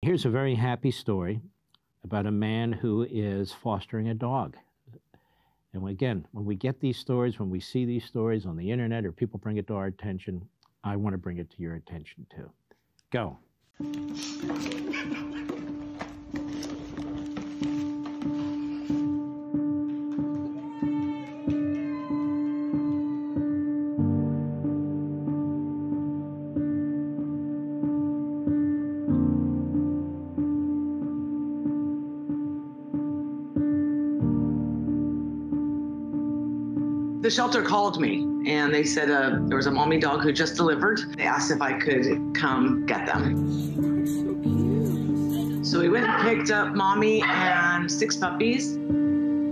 Here's a very happy story about a man who is fostering a dog. And again, when we get these stories, when we see these stories on the internet or people bring it to our attention, I want to bring it to your attention too. Go. The shelter called me and they said there was a mommy dog who just delivered. They asked if I could come get them. So we went and picked up mommy and 6 puppies.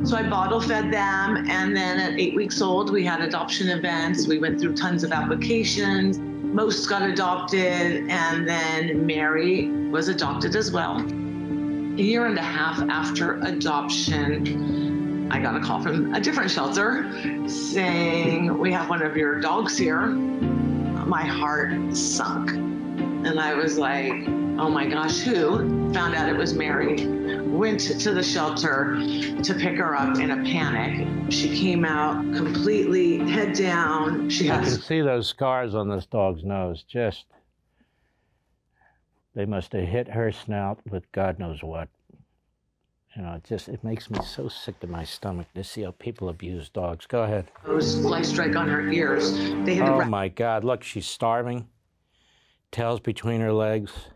So I bottle fed them, and then at 8 weeks old, we had adoption events. We went through tons of applications. Most got adopted, and then Mary was adopted as well. A year and a half after adoption, I got a call from a different shelter saying, "We have one of your dogs here." My heart sunk. And I was like, oh my gosh, who? Found out it was Mary. Went to the shelter to pick her up in a panic. She came out completely head down. I can see those scars on this dog's nose. They must have hit her snout with God knows what. You know, it makes me so sick to my stomach to see how people abuse dogs. Go ahead. There was a light strike on her ears. Oh my God, look, she's starving. Tail's between her legs.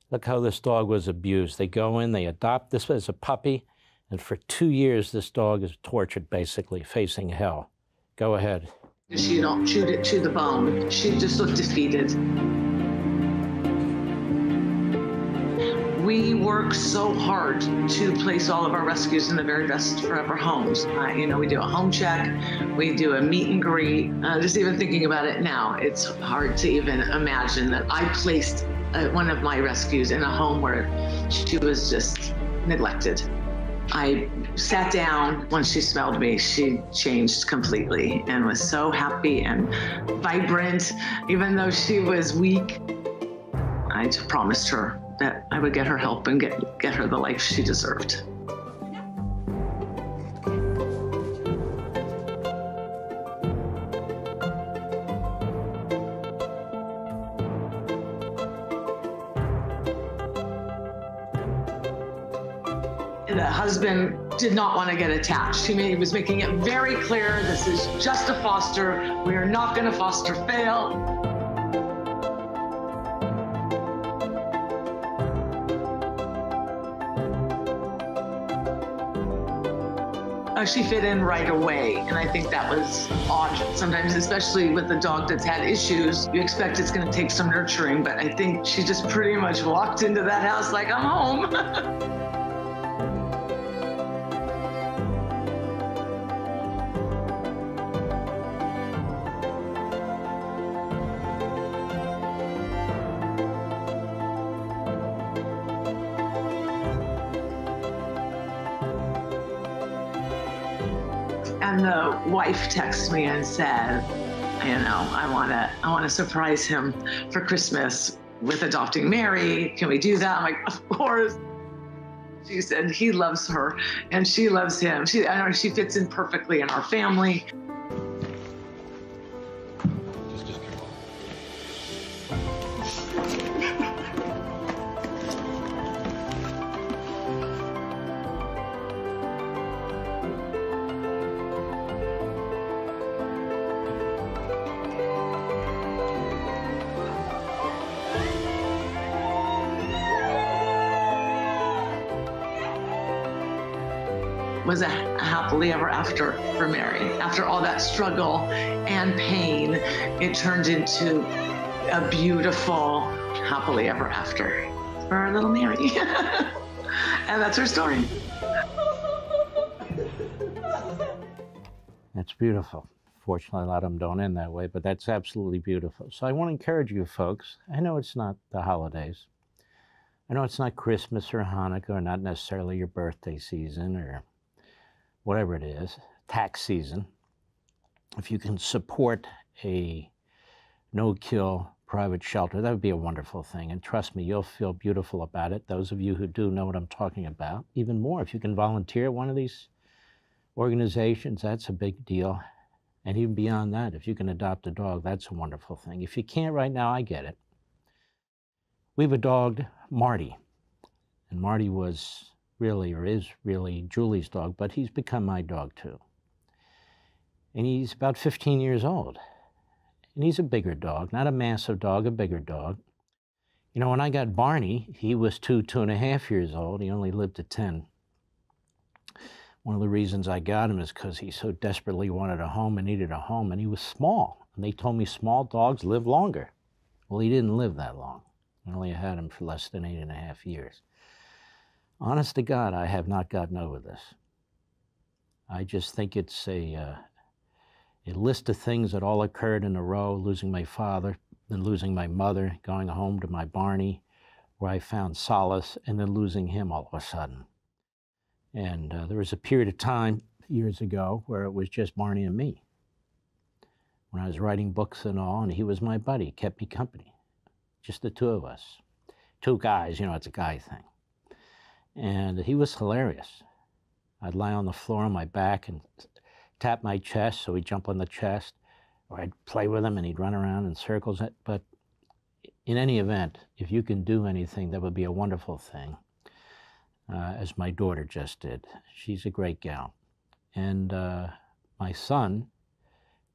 Look how this dog was abused. They go in, they adopt this as a puppy, and for 2 years, this dog is tortured, basically, facing hell. Go ahead. She chewed it to the bone. She just looked defeated. We work so hard to place all of our rescues in the very best forever homes. We do a home check, we do a meet and greet. Just even thinking about it now, it's hard to even imagine that I placed one of my rescues in a home where she was just neglected. I sat down. Once she smelled me, she changed completely and was so happy and vibrant. Even though she was weak, I promised her that I would get her help and get her the life she deserved. The husband did not want to get attached. He was making it very clear, this is just a foster. We are not going to foster fail. She fit in right away, and I think that was odd. Sometimes, especially with a dog that's had issues, you expect it's going to take some nurturing, but I think she just pretty much walked into that house like, I'm home. And the wife texted me and said, I want to surprise him for Christmas with adopting Mary. Can we do that? I'm like, of course. She said he loves her and she loves him. I know she fits in perfectly in our family. Was a happily ever after for Mary. After all that struggle and pain, it turned into a beautiful happily ever after for our little Mary. And that's her story. That's beautiful. Fortunately, a lot of them don't end that way, but that's absolutely beautiful. So I want to encourage you folks. I know it's not the holidays. I know it's not Christmas or Hanukkah or not necessarily your birthday season or whatever it is, tax season. If you can support a no-kill private shelter. That would be a wonderful thing. And trust me, you'll feel beautiful about it. Those of you who do know what I'm talking about. Even more, if you can volunteer at one of these organizations, that's a big deal. And even beyond that, if you can adopt a dog, that's a wonderful thing. If you can't right now, I get it. We've adopted Marty. And Marty was really, or is really, Julie's dog, but he's become my dog too. And he's about 15 years old. And he's a bigger dog, not a massive dog, a bigger dog. You know, when I got Barney, he was 2.5 years old. He only lived to 10. One of the reasons I got him is because he so desperately wanted a home and needed a home, and he was small. And they told me small dogs live longer. Well, he didn't live that long. I only had him for less than 8.5 years. Honest to God, I have not gotten over this. I just think it's a list of things that all occurred in a row, losing my father, then losing my mother, going home to my Barney, where I found solace, and then losing him all of a sudden. And there was a period of time years ago where it was just Barney and me. When I was writing books and all, and he was my buddy, kept me company. Just the two of us. Two guys, you know, it's a guy thing. And he was hilarious. I'd lie on the floor on my back and tap my chest, so he'd jump on the chest, or I'd play with him and he'd run around in circles. But in any event, if you can do anything, that would be a wonderful thing, as my daughter just did. She's a great gal. And my son,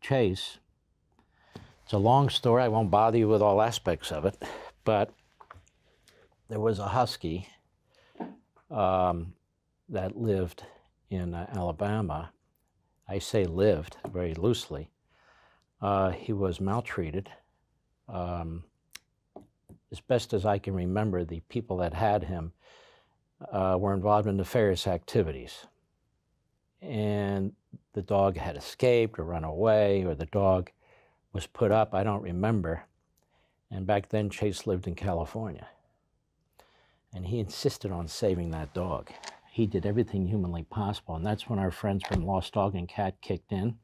Chase, it's a long story. I won't bother you with all aspects of it, but there was a husky that lived in Alabama. I say lived very loosely. He was maltreated. As best as I can remember, the people that had him were involved in nefarious activities. And the dog had escaped or run away, or the dog was put up, I don't remember. And back then, Chase lived in California. And he insisted on saving that dog. He did everything humanly possible, and that's when our friends from Lost Dog and Cat kicked in.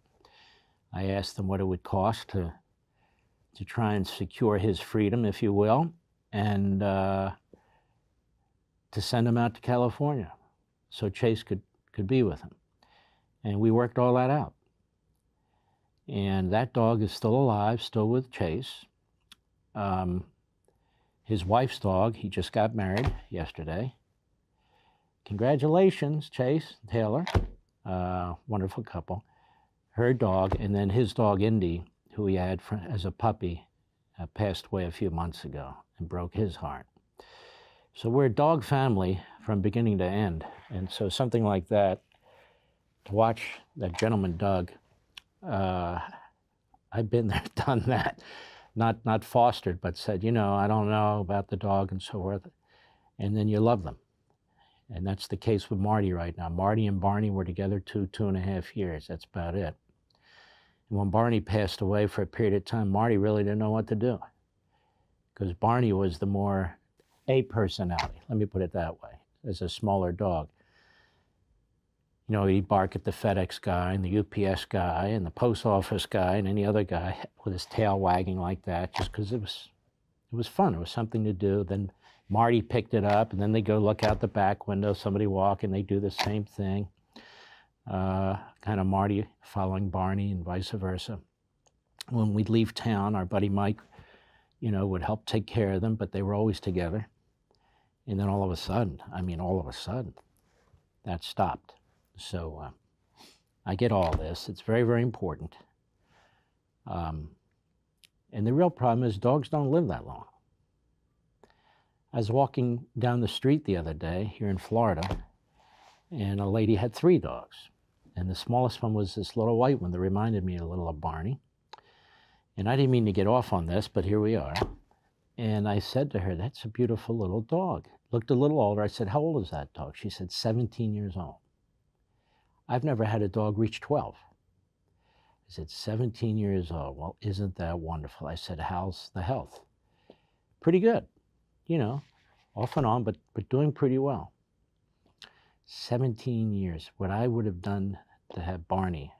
I asked them what it would cost to try and secure his freedom, if you will, and to send him out to California so Chase could be with him. And we worked all that out. And that dog is still alive, still with Chase. His wife's dog, he just got married yesterday. Congratulations, Chase, Taylor. Wonderful couple. Her dog, and then his dog, Indy, who he had as a puppy, passed away a few months ago and broke his heart. So we're a dog family from beginning to end. And so something like that, to watch that gentleman, Doug, I've been there, done that. Not fostered, but said, you know, I don't know about the dog and so forth. And then you love them. And that's the case with Marty right now. Marty and Barney were together 2.5 years. That's about it. And when Barney passed away for a period of time, Marty really didn't know what to do. Because Barney was the more A personality, let me put it that way, as a smaller dog. You know, he'd bark at the FedEx guy and the UPS guy and the post office guy and any other guy with his tail wagging like that, just because it was fun. It was something to do. Then Marty picked it up, and then they go look out the back window, somebody walk, and they do the same thing. Kind of Marty following Barney and vice versa. When we'd leave town, our buddy Mike, you know, would help take care of them, but they were always together. And then all of a sudden, that stopped. So I get all this. It's very, very important. And the real problem is dogs don't live that long. I was walking down the street the other day here in Florida, and a lady had 3 dogs. And the smallest one was this little white one that reminded me a little of Barney. And I didn't mean to get off on this, but here we are. And I said to her, that's a beautiful little dog. Looked a little older. I said, how old is that dog? She said, 17 years old. I've never had a dog reach 12. I said, 17 years old. Well, isn't that wonderful? I said, how's the health? Pretty good. You know, off and on, but doing pretty well. 17 years. What I would have done to have Barney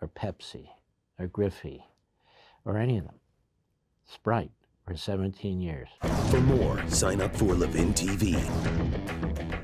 or Pepsi or Griffey or any of them, Sprite, for 17 years. For more, sign up for LevinTV.